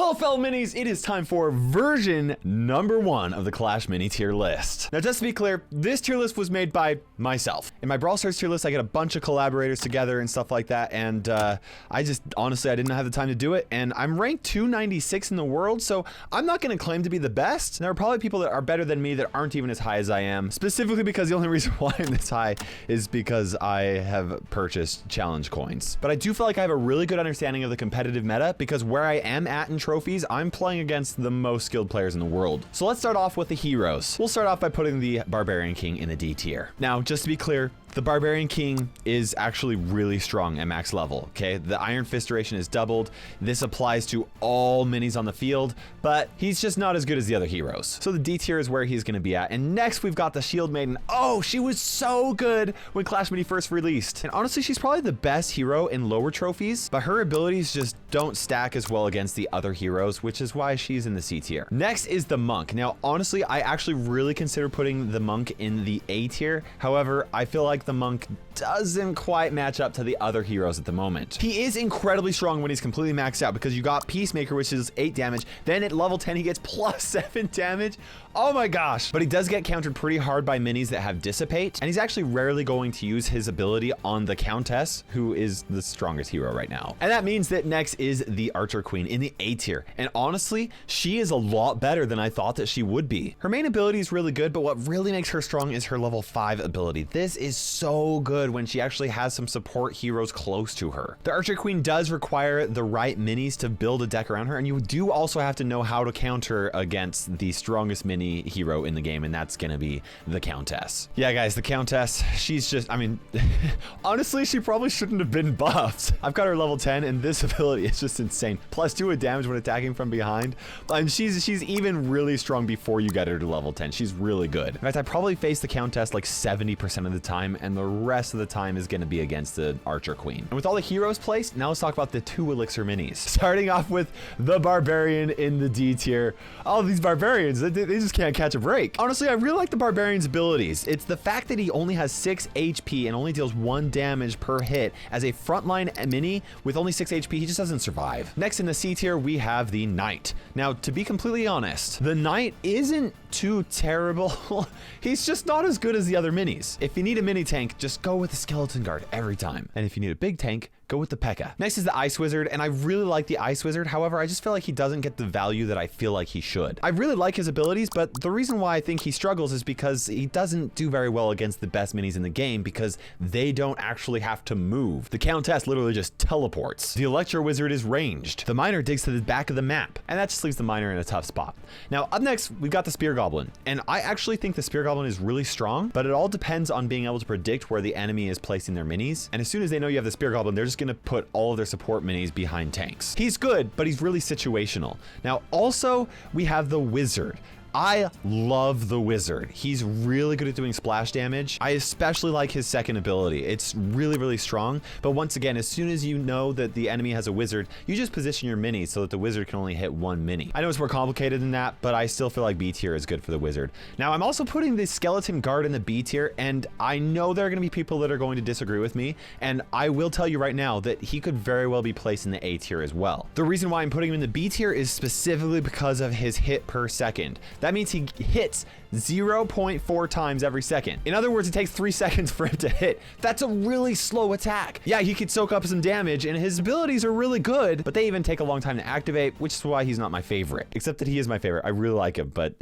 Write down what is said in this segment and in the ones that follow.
Hello fellow minis, it is time for version number 1 of the Clash mini tier list. Now just to be clear, this tier list was made by myself. In my Brawl Stars tier list, I get a bunch of collaborators together and stuff like that, and I just, honestly, I didn't have the time to do it, and I'm ranked 296 in the world, so I'm not going to claim to be the best. There are probably people that are better than me that aren't even as high as I am, specifically because the only reason why I'm this high is because I have purchased challenge coins. But I do feel like I have a really good understanding of the competitive meta, because where I am at in trophies, I'm playing against the most skilled players in the world. So let's start off with the heroes. We'll start off by putting the Barbarian King in the D tier. Now, just to be clear, the Barbarian King is actually really strong at max level, okay? The Iron Fist duration is doubled. This applies to all minis on the field, but he's just not as good as the other heroes. So the D tier is where he's gonna be at. And next we've got the Shield Maiden. Oh, she was so good when Clash Mini first released. And honestly, she's probably the best hero in lower trophies, but her abilities just don't stack as well against the other heroes, which is why she's in the C tier. Next is the Monk. Now, honestly, I actually really consider putting the Monk in the A tier. However, I feel like the Monk doesn't quite match up to the other heroes at the moment. He is incredibly strong when he's completely maxed out, because you got Peacemaker, which is 8 damage. Then at level 10, he gets plus 7 damage. Oh my gosh. But he does get countered pretty hard by minis that have Dissipate. And he's actually rarely going to use his ability on the Countess, who is the strongest hero right now. And that means that next is the Archer Queen in the A tier. And honestly, she is a lot better than I thought that she would be. Her main ability is really good, but what really makes her strong is her level 5 ability. This is so good when she actually has some support heroes close to her. The Archer Queen does require the right minis to build a deck around her, and you do also have to know how to counter against the strongest mini hero in the game, and that's gonna be the Countess. Yeah guys, the Countess, she's just, I mean, honestly, she probably shouldn't have been buffed. I've got her level 10, and this ability is just insane. Plus 2 of damage when attacking from behind, and she's even really strong before you get her to level 10. She's really good. In fact, I probably face the Countess like 70% of the time, and the rest of the time is going to be against the Archer Queen. And with all the heroes placed, now let's talk about the 2 Elixir minis. Starting off with the Barbarian in the D tier. All of these Barbarians, they just can't catch a break. Honestly, I really like the Barbarian's abilities. It's the fact that he only has 6 HP and only deals 1 damage per hit. As a frontline mini with only 6 HP, he just doesn't survive. Next in the C tier, we have the Knight. Now, to be completely honest, the Knight isn't too terrible. He's just not as good as the other minis. If you need a mini tank, just go with the Skeleton Guard every time. And if you need a big tank, go with the Pekka. Next is the Ice Wizard, and I really like the Ice Wizard. However, I just feel like he doesn't get the value that I feel like he should. I really like his abilities, but the reason why I think he struggles is because he doesn't do very well against the best minis in the game, because they don't actually have to move. The Countess literally just teleports. The Electro Wizard is ranged. The Miner digs to the back of the map, and that just leaves the Miner in a tough spot. Now, up next, we've got the Spear Goblin, and I actually think the Spear Goblin is really strong, but it all depends on being able to predict where the enemy is placing their minis, and as soon as they know you have the Spear Goblin, they're just gonna put all of their support minis behind tanks. He's good, but he's really situational. Now, also, we have the Wizard. I love the Wizard. He's really good at doing splash damage. I especially like his second ability. It's really, really strong. But once again, as soon as you know that the enemy has a Wizard, you just position your minis so that the Wizard can only hit 1 mini. I know it's more complicated than that, but I still feel like B tier is good for the Wizard. Now, I'm also putting the Skeleton Guard in the B tier, and I know there are going to be people that are going to disagree with me, and I will tell you right now that he could very well be placed in the A tier as well. The reason why I'm putting him in the B tier is specifically because of his hit per second. That means he hits 0.4 times every second. In other words, it takes 3 seconds for him to hit. That's a really slow attack. Yeah, he could soak up some damage, and his abilities are really good, but they even take a long time to activate, which is why he's not my favorite. Except that he is my favorite. I really like him, but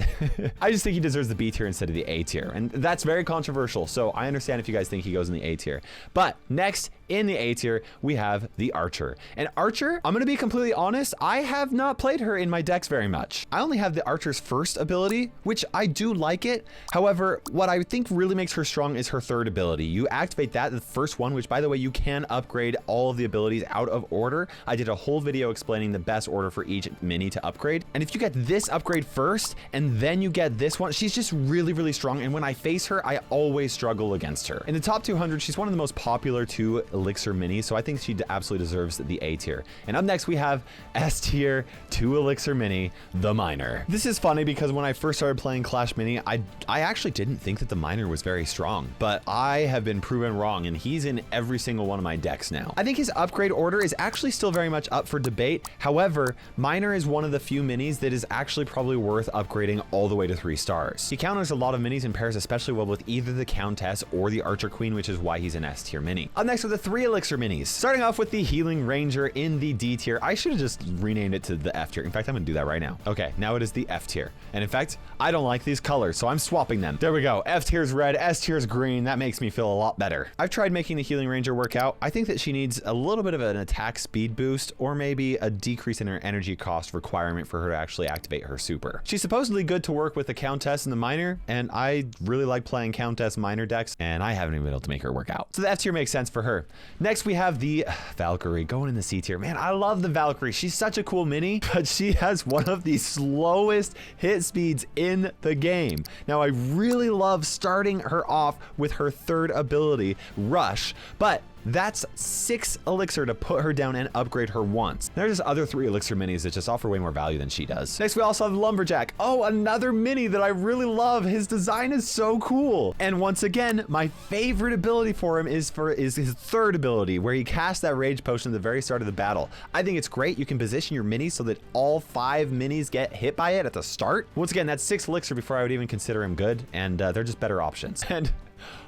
I just think he deserves the B tier instead of the A tier, and that's very controversial, so I understand if you guys think he goes in the A tier. But next, in the A tier, we have the Archer. And Archer, I'm gonna be completely honest, I have not played her in my decks very much. I only have the Archer's first ability, which I do like it. However, what I think really makes her strong is her third ability. You activate that, the first one, which by the way, you can upgrade all of the abilities out of order. I did a whole video explaining the best order for each mini to upgrade. And if you get this upgrade first, and then you get this one, she's just really, really strong. And when I face her, I always struggle against her. In the top 200, she's one of the most popular 2 Elixir mini, so I think she absolutely deserves the A tier. And up next we have S tier 2 Elixir mini, the Miner. This is funny because when I first started playing Clash Mini, I actually didn't think that the Miner was very strong, but I have been proven wrong, and he's in every single one of my decks now. I think his upgrade order is actually still very much up for debate. However, Miner is one of the few minis that is actually probably worth upgrading all the way to 3 stars. He counters a lot of minis and pairs especially well with either the Countess or the Archer Queen, which is why he's an S tier mini. Up next are the 3 Elixir minis. Starting off with the Healing Ranger in the D tier. I should have just renamed it to the F tier. In fact, I'm gonna do that right now. Okay, now it is the F tier. And in fact, I don't like these colors, so I'm swapping them. There we go. F tier's red, S tier's green. That makes me feel a lot better. I've tried making the Healing Ranger work out. I think that she needs a little bit of an attack speed boost, or maybe a decrease in her energy cost requirement for her to actually activate her super. She's supposedly good to work with the Countess and the Miner, and I really like playing Countess Miner decks, and I haven't even been able to make her work out. So the F tier makes sense for her. Next, we have the Valkyrie going in the C tier. Man, I love the Valkyrie. She's such a cool mini, but she has one of the slowest hit speeds in the game. Now, I really love starting her off with her 3rd ability, Rush, but that's 6 Elixir to put her down and upgrade her once. There's other 3 Elixir minis that just offer way more value than she does. Next, we also have Lumberjack. Oh, another mini that I really love. His design is so cool. And once again, my favorite ability for him is his 3rd ability, where he casts that Rage Potion at the very start of the battle. I think it's great. You can position your minis so that all 5 minis get hit by it at the start. Once again, that's 6 Elixir before I would even consider him good, and they're just better options. And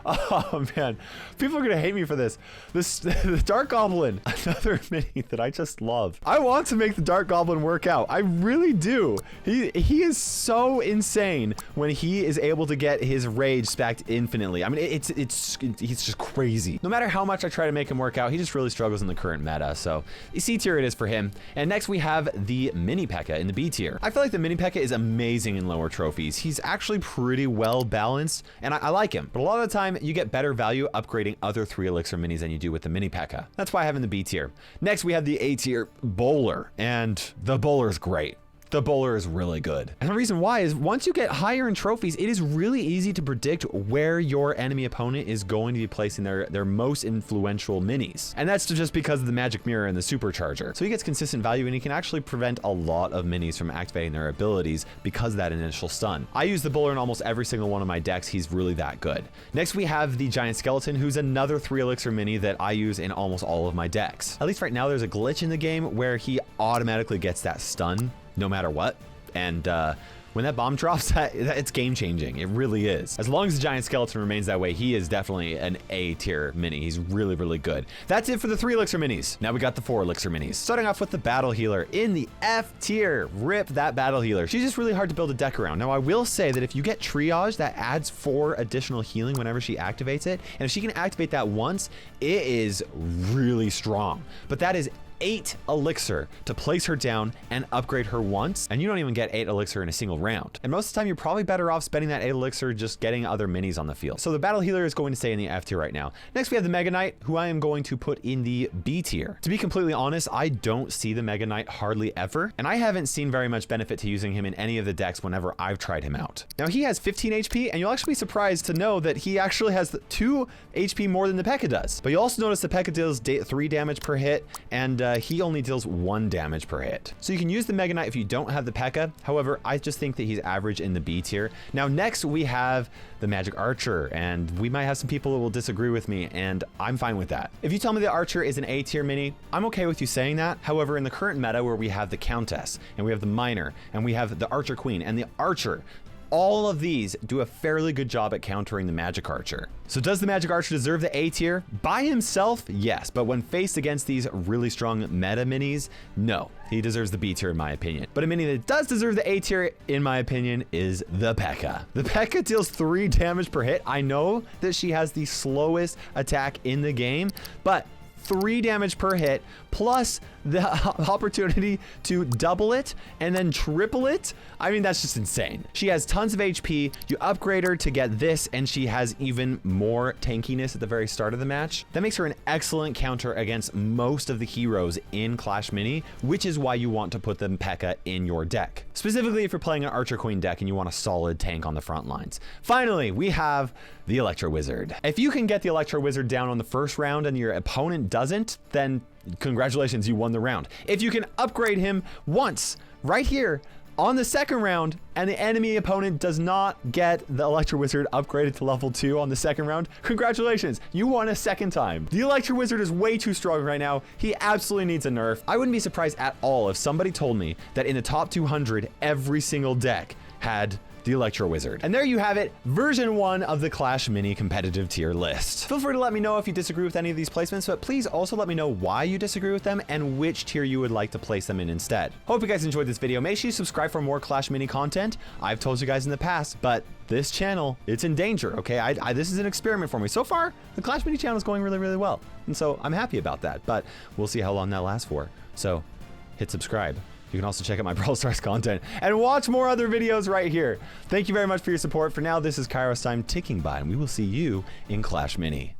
oh man, people are gonna hate me for this. The Dark Goblin, another mini that I just love. I want to make the Dark Goblin work out. I really do. He is so insane when he is able to get his rage stacked infinitely. I mean, he's just crazy. No matter how much I try to make him work out, he just really struggles in the current meta. So C tier it is for him. And next we have the Mini Pekka in the B tier. I feel like the Mini Pekka is amazing in lower trophies. He's actually pretty well balanced, and I like him. But a lot of the time, you get better value upgrading other 3 Elixir minis than you do with the Mini Pekka. That's why I have in the B tier. Next, we have the A tier Bowler, and the Bowler's great. The Bowler is really good. And the reason why is once you get higher in trophies, it is really easy to predict where your enemy opponent is going to be placing their most influential minis. And that's just because of the Magic Mirror and the Supercharger. So he gets consistent value, and he can actually prevent a lot of minis from activating their abilities because of that initial stun. I use the Bowler in almost every single one of my decks. He's really that good. Next, we have the Giant Skeleton, who's another 3 Elixir mini that I use in almost all of my decks. At least right now, there's a glitch in the game where he automatically gets that stun no matter what, and when that bomb drops, it's game changing. It really is. As long as the Giant Skeleton remains that way, he is definitely an A tier mini. He's really, really good. That's it for the 3 Elixir minis. Now we got the 4 Elixir minis. Starting off with the Battle Healer in the F tier. Rip that Battle Healer. She's just really hard to build a deck around. Now I will say that if you get Triage, that adds 4 additional healing whenever she activates it, and if she can activate that once, it is really strong. But that is 8 Elixir to place her down and upgrade her once, and you don't even get 8 Elixir in a single round. And most of the time, you're probably better off spending that 8 Elixir just getting other minis on the field. So the Battle Healer is going to stay in the F tier right now. Next, we have the Mega Knight, who I am going to put in the B tier. To be completely honest, I don't see the Mega Knight hardly ever, and I haven't seen very much benefit to using him in any of the decks whenever I've tried him out. Now, he has 15 HP, and you'll actually be surprised to know that he actually has 2 HP more than the Pekka does. But you also notice the Pekka deals 3 damage per hit, and he only deals 1 damage per hit. So you can use the Mega Knight if you don't have the Pekka. However, I just think that he's average in the B tier. Now, next we have the Magic Archer, and we might have some people that will disagree with me, and I'm fine with that. If you tell me the Archer is an A tier mini, I'm okay with you saying that. However, in the current meta where we have the Countess, and we have the Miner, and we have the Archer Queen, and the Archer, all of these do a fairly good job at countering the Magic Archer. So does the Magic Archer deserve the A tier? By himself, yes, but when faced against these really strong meta minis, no. He deserves the B tier in my opinion. But a mini that does deserve the A tier in my opinion is the Pekka. The Pekka deals 3 damage per hit. I know that she has the slowest attack in the game, but 3 damage per hit, plus the opportunity to double it and then triple it, I mean, that's just insane. She has tons of HP. You upgrade her to get this, and she has even more tankiness at the very start of the match. That makes her an excellent counter against most of the heroes in Clash Mini, which is why you want to put the Pekka in your deck. Specifically, if you're playing an Archer Queen deck and you want a solid tank on the front lines. Finally, we have the Electro Wizard. If you can get the Electro Wizard down on the first round and your opponent doesn't, then congratulations, you won the round. If you can upgrade him once right here on the second round and the enemy opponent does not get the Electro Wizard upgraded to level 2 on the second round, congratulations, you won a second time. The Electro Wizard is way too strong right now. He absolutely needs a nerf. I wouldn't be surprised at all if somebody told me that in the top 200, every single deck had the Electro Wizard. And there you have it, version 1 of the Clash Mini competitive tier list. Feel free to let me know if you disagree with any of these placements, but please also let me know why you disagree with them and which tier you would like to place them in instead. Hope you guys enjoyed this video. Make sure you subscribe for more Clash Mini content. I've told you guys in the past, but this channel, it's in danger, okay? This is an experiment for me. So far, the Clash Mini channel is going really, really well. And so I'm happy about that, but we'll see how long that lasts for. So hit subscribe. You can also check out my Brawl Stars content and watch more other videos right here. Thank you very much for your support. For now, this is KairosTime ticking by, and we will see you in Clash Mini.